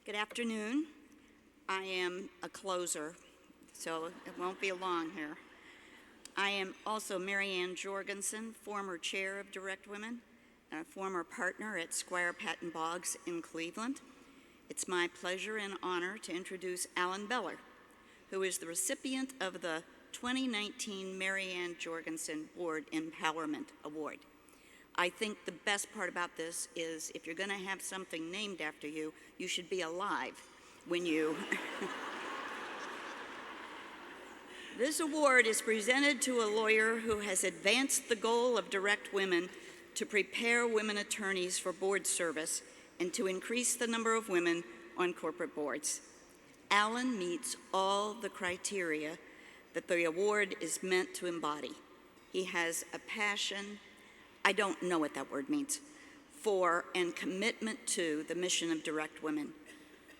Good afternoon. I am a closer, so it won't be long here. I am also Mary Ann Jorgenson, former chair of DirectWomen, and a former partner at Squire Patton Boggs in Cleveland. It's my pleasure and honor to introduce Alan Beller, who is the recipient of the 2019 Mary Ann Jorgenson Board Empowerment Award. I think the best part about this is if you're going to have something named after you, you should be alive when you... This award is presented to a lawyer who has advanced the goal of DirectWomen to prepare women attorneys for board service and to increase the number of women on corporate boards. Alan meets all the criteria that the award is meant to embody. He has a passion, I don't know what that word means, for and commitment to the mission of DirectWomen,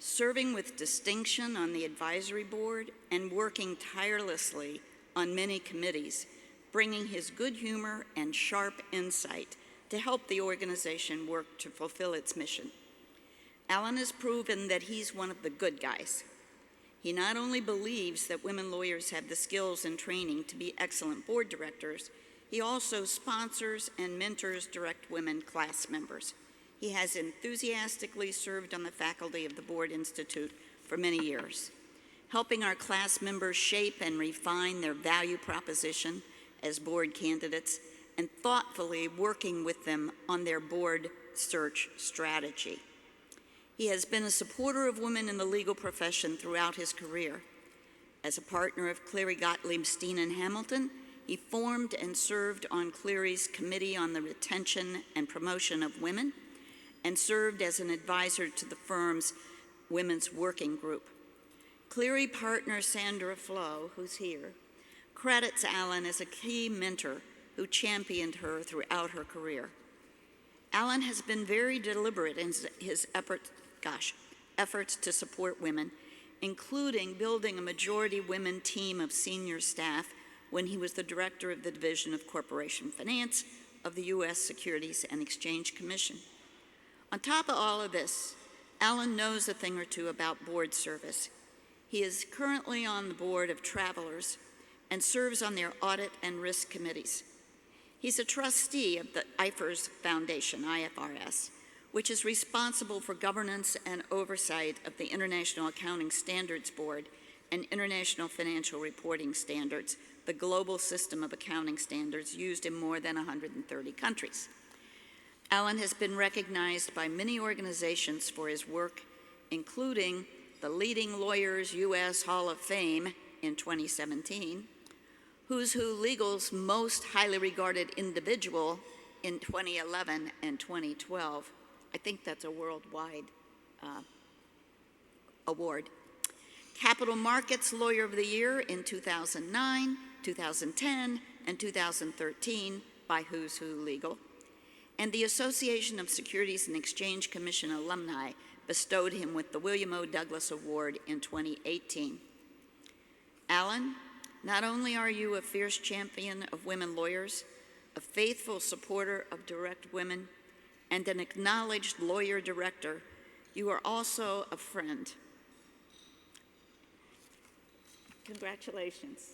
serving with distinction on the advisory board and working tirelessly on many committees, bringing his good humor and sharp insight to help the organization work to fulfill its mission. Alan has proven that he's one of the good guys. He not only believes that women lawyers have the skills and training to be excellent board directors, he also sponsors and mentors DirectWomen class members. He has enthusiastically served on the faculty of the Board Institute for many years, helping our class members shape and refine their value proposition as board candidates and thoughtfully working with them on their board search strategy. He has been a supporter of women in the legal profession throughout his career. As a partner of Cleary Gottlieb Steen and Hamilton, he formed and served on Cleary's Committee on the Retention and Promotion of Women and served as an advisor to the firm's Women's Working Group. Cleary partner Sandra Flo, who's here, credits Alan as a key mentor who championed her throughout her career. Alan has been very deliberate in his efforts to support women, including building a majority women team of senior staff when he was the director of the Division of Corporation Finance of the U.S. Securities and Exchange Commission. On top of all of this, Alan knows a thing or two about board service. He is currently on the board of Travelers and serves on their audit and risk committees. He's a trustee of the IFRS Foundation, IFRS, which is responsible for governance and oversight of the International Accounting Standards Board and International Financial Reporting Standards, the global system of accounting standards used in more than 130 countries. Alan has been recognized by many organizations for his work, including the Leading Lawyers U.S. Hall of Fame in 2017, Who's Who Legal's Most Highly Regarded Individual in 2011 and 2012. I think that's a worldwide award. Capital Markets Lawyer of the Year in 2009, 2010, and 2013 by Who's Who Legal. And the Association of Securities and Exchange Commission alumni bestowed him with the William O. Douglas Award in 2018. Alan, not only are you a fierce champion of women lawyers, a faithful supporter of DirectWomen, and an acknowledged lawyer director, you are also a friend. Congratulations.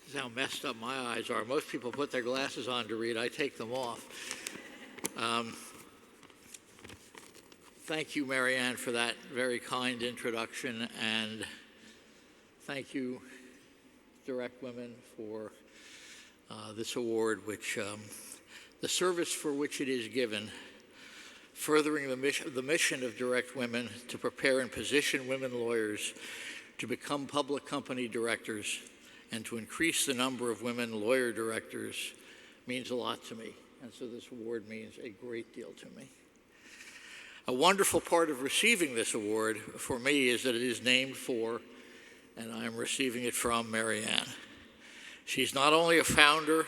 This is how messed up my eyes are. Most people put their glasses on to read. I take them off. Thank you, Mary Ann, for that very kind introduction, and thank you, DirectWomen, for this award, which the service for which it is given, furthering the mission of DirectWomen to prepare and position women lawyers to become public company directors and to increase the number of women lawyer directors means a lot to me, and so this award means a great deal to me. A wonderful part of receiving this award for me is that it is named for, and I am receiving it from, Mary Ann. She's not only a founder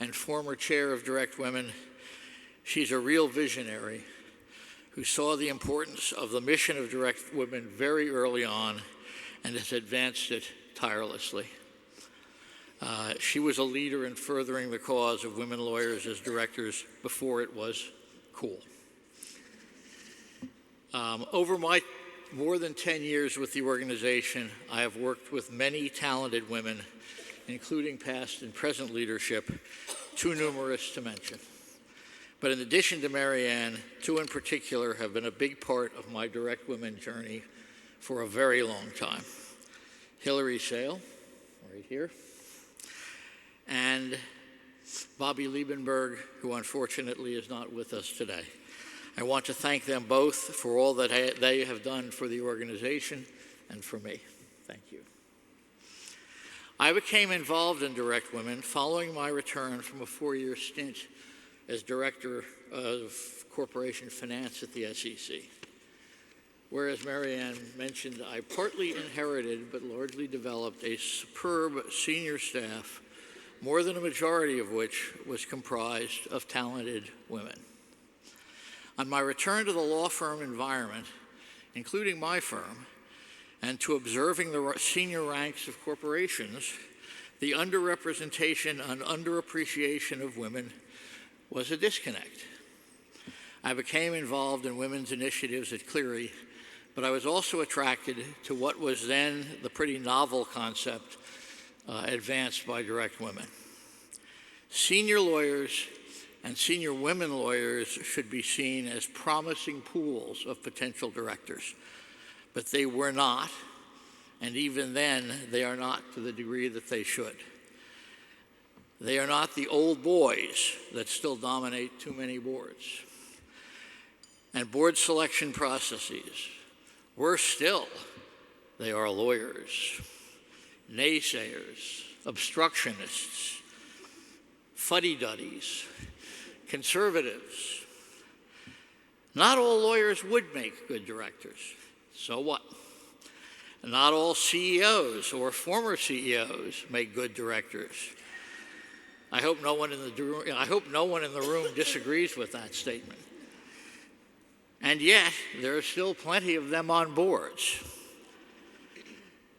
and former chair of DirectWomen, she's a real visionary who saw the importance of the mission of DirectWomen very early on and has advanced it tirelessly. She was a leader in furthering the cause of women lawyers as directors before it was cool. Over my more than 10 years with the organization, I have worked with many talented women, including past and present leadership, too numerous to mention. But in addition to Mary Ann, two in particular have been a big part of my DirectWomen journey for a very long time. Honoree Sale, right here, and Bobby Liebenberg, who unfortunately is not with us today. I want to thank them both for all that they have done for the organization and for me. Thank you. I became involved in DirectWomen following my return from a 4-year stint as Director of Corporation Finance at the SEC. Whereas Mary Ann mentioned, I partly inherited but largely developed a superb senior staff, more than a majority of which was comprised of talented women. On my return to the law firm environment, including my firm, and to observing the senior ranks of corporations, the underrepresentation and underappreciation of women was a disconnect. I became involved in women's initiatives at Cleary, but I was also attracted to what was then the pretty novel concept advanced by DirectWomen. Senior lawyers and senior women lawyers should be seen as promising pools of potential directors, but they were not, and even then, they are not to the degree that they should. They are not the old boys that still dominate too many boards. And board selection processes, worse still, they are lawyers, naysayers, obstructionists, fuddy-duddies, conservatives. Not all lawyers would make good directors. So what? Not all CEOs or former CEOs make good directors. I hope no one in the room disagrees with that statement. And yet, there are still plenty of them on boards.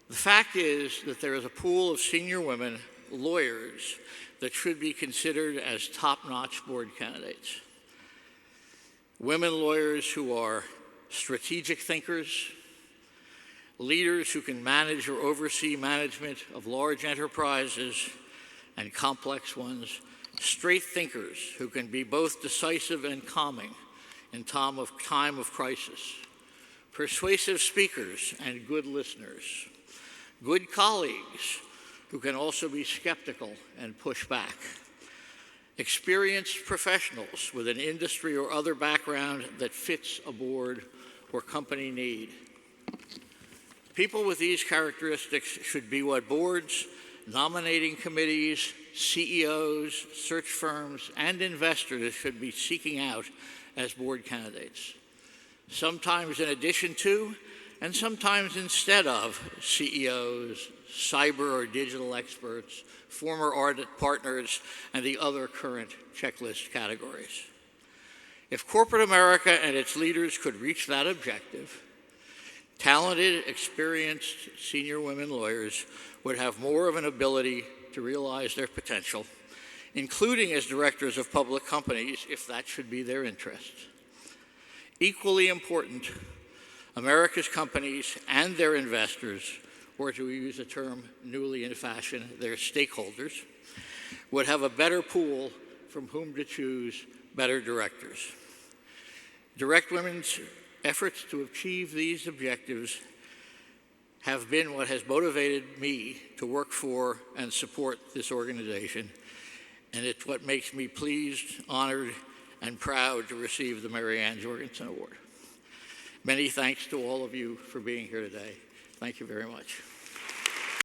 The fact is that there is a pool of senior women lawyers that should be considered as top-notch board candidates. Women lawyers who are strategic thinkers, leaders who can manage or oversee management of large enterprises and complex ones, straight thinkers who can be both decisive and calming in time of crisis, persuasive speakers and good listeners, good colleagues who can also be skeptical and push back, experienced professionals with an industry or other background that fits a board or company need. People with these characteristics should be what boards, nominating committees, CEOs, search firms, and investors should be seeking out as board candidates, sometimes in addition to, and sometimes instead of CEOs, cyber or digital experts, former audit partners, and the other current checklist categories. If corporate America and its leaders could reach that objective, talented, experienced senior women lawyers would have more of an ability to realize their potential, including as directors of public companies, if that should be their interest. Equally important, America's companies and their investors, or to use a term newly in fashion, their stakeholders, would have a better pool from whom to choose better directors. DirectWomen's efforts to achieve these objectives have been what has motivated me to work for and support this organization, and it's what makes me pleased, honored, and proud to receive the Mary Ann Jorgenson Award. Many thanks to all of you for being here today. Thank you very much.